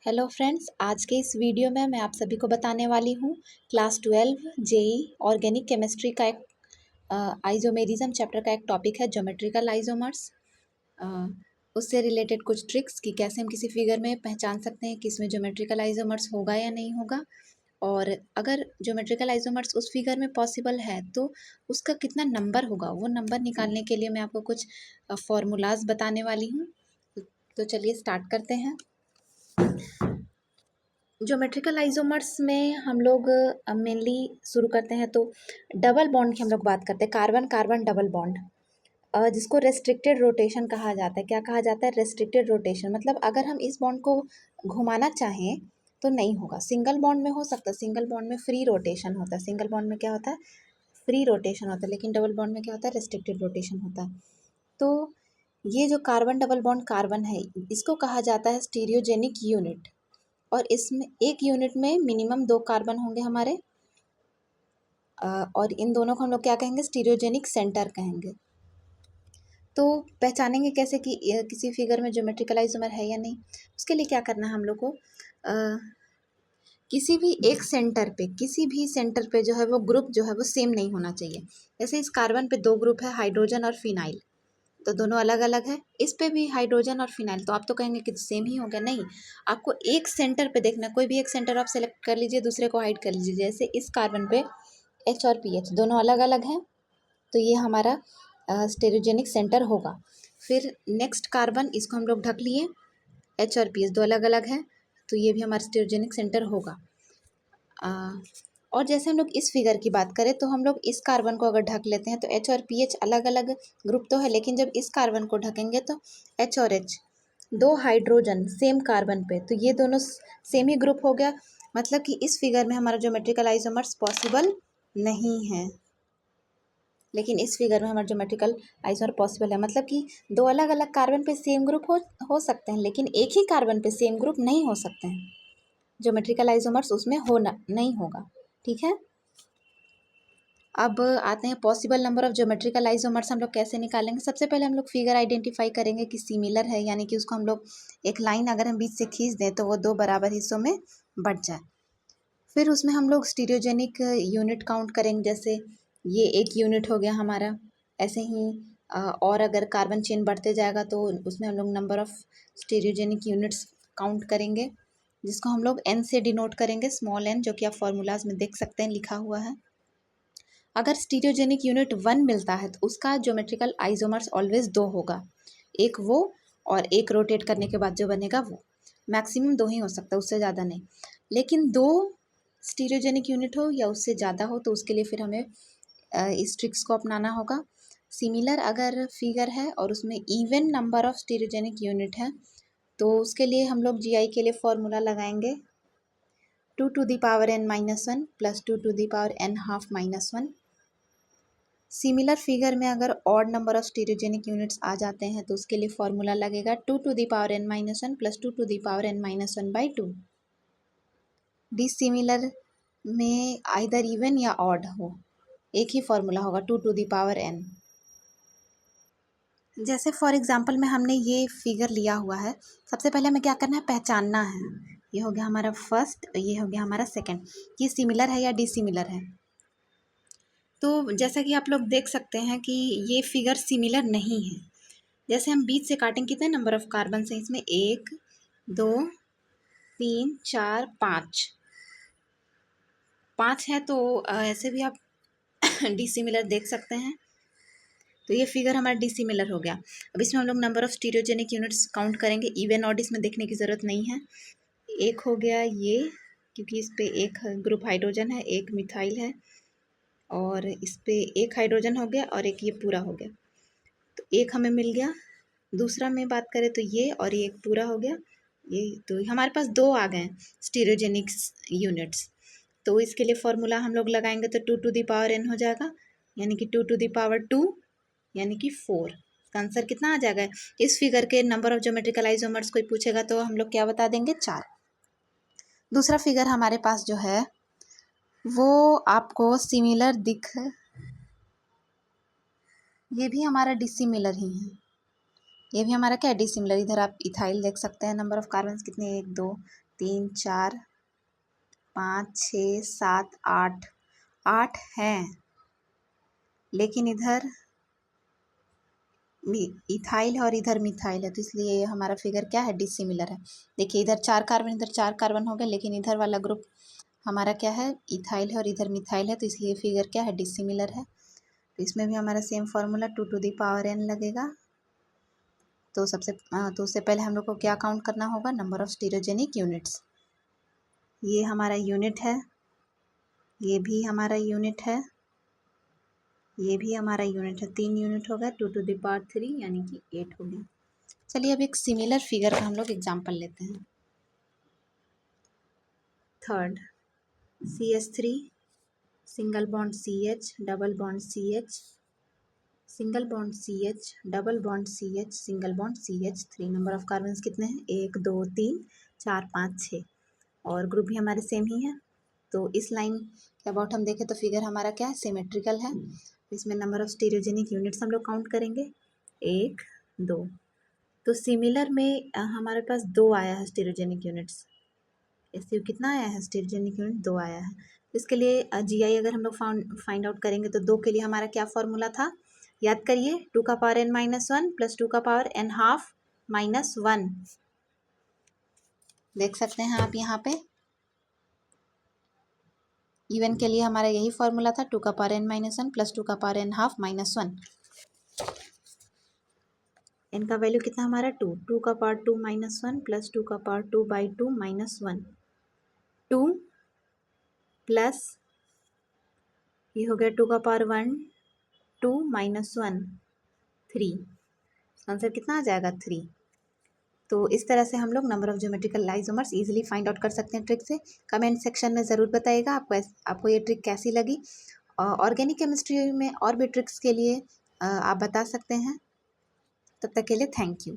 Hello friends, आज के इस वीडियो में मैं आप सभी को बताने वाली हूँ क्लास 12 जेई ऑर्गेनिक केमिस्ट्री का एक आइसोमेरिज्म चैप्टर का एक टॉपिक है ज्योमेट्रिकल आइसोमर्स। उससे रिलेटेड कुछ ट्रिक्स कि कैसे हम किसी फिगर में पहचान सकते हैं कि इसमें ज्योमेट्रिकल आइसोमर्स होगा या नहीं होगा, और अगर ज्योमेट्रिकल आइसोमर्स उस फिगर में पॉसिबल है तो उसका कितना नंबर होगा। वो नंबर निकालने के लिए मैं आपको कुछ फॉर्मूलाज बताने वाली हूँ। तो चलिए स्टार्ट करते हैं। ज्योमेट्रिकल आइसोमर्स में हम लोग मेनली शुरू करते हैं तो डबल बॉन्ड की हम लोग बात करते हैं। कार्बन कार्बन डबल बॉन्ड, जिसको रेस्ट्रिक्टेड रोटेशन कहा जाता है। क्या कहा जाता है? Restricted rotation. मतलब अगर हम इस बॉन्ड को घुमाना चाहें तो नहीं होगा। सिंगल बॉन्ड में हो सकता है, सिंगल बॉन्ड में फ्री रोटेशन होता है। सिंगल बॉन्ड में क्या होता है? फ्री रोटेशन होता है। लेकिन डबल बॉन्ड में क्या होता है? रेस्ट्रिक्टेड रोटेशन होता है। तो ये जो कार्बन डबल बॉन्ड कार्बन है, इसको कहा जाता है स्टीरियोजेनिक यूनिट। और इसमें एक यूनिट में मिनिमम 2 कार्बन होंगे हमारे, और इन दोनों को हम लोग क्या कहेंगे? स्टीरियोजेनिक सेंटर कहेंगे। तो पहचानेंगे कैसे कि किसी फिगर में ज्योमेट्रिकल आइसोमर है या नहीं? उसके लिए क्या करना है हम लोग को? किसी भी एक सेंटर पे, किसी भी सेंटर पे जो है वो ग्रुप जो है वो सेम नहीं होना चाहिए। जैसे इस कार्बन पे 2 ग्रुप है, हाइड्रोजन और फिनाइल, तो दोनों अलग अलग है। इस पे भी हाइड्रोजन और फिनाइल, तो आप तो कहेंगे कि सेम ही हो गया। नहीं, आपको एक सेंटर पे देखना। कोई भी एक सेंटर आप सेलेक्ट कर लीजिए, दूसरे को हाइड कर लीजिए। जैसे इस कार्बन पे एच और पी एच दोनों अलग अलग हैं, तो ये हमारा स्टेरियोजेनिक सेंटर होगा। फिर नेक्स्ट कार्बन, इसको हम लोग ढक लिए, एच और पी एच दो अलग अलग हैं, तो ये भी हमारा स्टेरियोजेनिक सेंटर होगा। और जैसे हम लोग इस फिगर की बात करें तो हम लोग इस कार्बन को अगर ढक लेते हैं तो एच और पी एच अलग अलग ग्रुप तो है, लेकिन जब इस कार्बन को ढकेंगे तो एच और एच, 2 हाइड्रोजन सेम कार्बन पे, तो ये दोनों सेम ही ग्रुप हो गया। मतलब कि इस फिगर में हमारा ज्योमेट्रिकल आइसोमर्स पॉसिबल नहीं है, लेकिन इस फिगर में हमारा ज्योमेट्रिकल आइसोमर पॉसिबल है। मतलब कि 2 अलग अलग कार्बन पे सेम ग्रुप हो सकते हैं, लेकिन एक ही कार्बन पे सेम ग्रुप नहीं हो सकते हैं। ज्योमेट्रिकल आइसोमर्स उसमें होना नहीं होगा। ठीक है, अब आते हैं possible number of geometrical isomers हम लोग कैसे निकालेंगे। सबसे पहले हम लोग फिगर आइडेंटिफाई करेंगे कि सिमिलर है, यानी कि उसको हम लोग एक लाइन अगर हम बीच से खींच दें तो वो 2 बराबर हिस्सों में बट जाए। फिर उसमें हम लोग स्टीरियोजेनिक यूनिट काउंट करेंगे। जैसे ये एक यूनिट हो गया हमारा। ऐसे ही और अगर कार्बन चेन बढ़ते जाएगा तो उसमें हम लोग number of stereogenic units count करेंगे, जिसको हम लोग एन से डिनोट करेंगे, स्मॉल एन, जो कि आप फॉर्मूलाज में देख सकते हैं लिखा हुआ है। अगर स्टीरियोजेनिक यूनिट 1 मिलता है तो उसका ज्योमेट्रिकल आइसोमर्स ऑलवेज 2 होगा। एक वो और एक रोटेट करने के बाद जो बनेगा वो। मैक्सिमम 2 ही हो सकता है, उससे ज़्यादा नहीं। लेकिन 2 स्टीरियोजेनिक यूनिट हो या उससे ज़्यादा हो तो उसके लिए फिर हमें इस ट्रिक्स को अपनाना होगा। सिमिलर अगर फिगर है और उसमें even number of stereogenic unit है तो उसके लिए हम लोग जीआई के लिए फॉर्मूला लगाएंगे 2 to the power n minus 1 plus 2 to the power n half minus 1। Similar figure में अगर odd number of stereogenic units आ जाते हैं तो उसके लिए फॉर्मूला लगेगा 2 to the power n minus 1 plus 2 to the power n minus 1 by 2। Dissimilar में आइदर इवन या ऑड हो, एक ही फॉर्मूला होगा 2 to the power n। जैसे फॉर एग्जांपल में हमने ये फिगर लिया हुआ है, सबसे पहले हमें क्या करना है? पहचानना है। ये हो गया हमारा फर्स्ट, ये हो गया हमारा सेकंड, ये सिमिलर है या डिसिमिलर है। तो जैसा कि आप लोग देख सकते हैं कि ये फिगर सिमिलर नहीं है। जैसे हम बीच से काटेंगे, कितने नंबर ऑफ कार्बन है इसमें? 1 2 3 4 5, 5 है, तो ऐसे भी आप डिसिमिलर देख सकते हैं। तो ये फिगर हमारा डिसिमिलर हो गया। अब इसमें हम लोग number of stereogenic units count करेंगे। इवन ऑड इसमें देखने की ज़रूरत नहीं है। एक हो गया ये, क्योंकि इस पे एक ग्रुप हाइड्रोजन है, एक मिथाइल है, और इस पे एक हाइड्रोजन हो गया और एक ये पूरा हो गया, तो एक हमें मिल गया। दूसरा में बात करें तो ये, और ये एक पूरा हो गया। ये तो हमारे पास 2 आ गए स्टीरियोजेनिक यूनिट्स। तो इसके लिए फॉर्मूला हम लोग लगाएंगे तो 2 to the power n हो जाएगा, यानी कि 2 to the power 2, यानी कि 4। इसका आंसर कितना आ जाएगा? इस फिगर के नंबर ऑफ ज्योमेट्रिकल आइसोमर्स कोई पूछेगा तो हम लोग क्या बता देंगे? 4। दूसरा फिगर हमारे पास जो है वो आपको सिमिलर दिख, ये भी हमारा डिसिमिलर ही है। ये भी हमारा क्या है? डिसिमिलर। इधर आप इथाइल देख सकते हैं, नंबर ऑफ कार्बन कितने? 1 2 3 4 5 6 7 8 8 हैं, लेकिन इधर इथाइल है और इधर मिथाइल है, तो इसलिए ये हमारा फिगर क्या है, डिसिमिलर है। देखिए इधर 4 कार्बन इधर 4 कार्बन हो गए, लेकिन इधर वाला ग्रुप हमारा क्या है, इथाइल है और इधर मिथाइल है, तो इसलिए फिगर क्या है, डिसिमिलर है। तो इसमें भी हमारा same formula 2 to the power n लगेगा। तो उससे पहले हम लोग को क्या काउंट करना होगा, नंबर ऑफ स्टीरियोजेनिक यूनिट्स। ये हमारा यूनिट है, ये भी हमारा यूनिट है, ये भी हमारा यूनिट है, 3 यूनिट हो गया, 2 टू द पावर 3 यानी कि 8 हो गया। चलिए अब एक सिमिलर फिगर का हम लोग एग्जाम्पल लेते हैं। Third CH3 single bond CH double bond CH single bond CH double bond CH single bond CH। 3 number of carbons कितने हैं, 1 2 3 4 5 6 और ग्रुप भी हमारे सेम ही है। तो इस लाइन के अबाउट हम देखें तो फिगर हमारा क्या है, सिमेट्रिकल है। इसमें नंबर ऑफ स्टीरियोजेनिक यूनिट्स हम लोग काउंट करेंगे, 1 2। तो सिमिलर में हमारे पास 2 आया है स्टीरियोजेनिक यूनिट्स। इससे कितना आया है, स्टीरियोजेनिक यूनिट 2 आया है। इसके लिए GI अगर हम लोग फाइंड आउट करेंगे तो 2 के लिए हमारा क्या फॉर्मूला था, याद करिए, 2 का पावर n माइनस 1 प्लस 2 का पावर n हाफ माइनस 1। देख सकते हैं आप यहाँ पे इवन के लिए हमारा यही फॉर्मूला था, 2 का पावर n माइनस 1 प्लस 2 का power n half minus 1। n का वैल्यू कितना हमारा 2, 2 का पावर 2 माइनस 1 प्लस 2 का पावर 2 बाई 2 माइनस 1, 2 प्लस ये हो गया 2 का पावर 1 2 माइनस 1 3। आंसर कितना आ जाएगा, 3। तो इस तरह से हम लोग number of geometrical isomers easily find out कर सकते हैं ट्रिक से। कमेंट सेक्शन में ज़रूर बताइएगा आपको ये ट्रिक कैसी लगी। ऑर्गेनिक केमिस्ट्री में और भी ट्रिक्स के लिए आप बता सकते हैं। तब तक के लिए थैंक यू।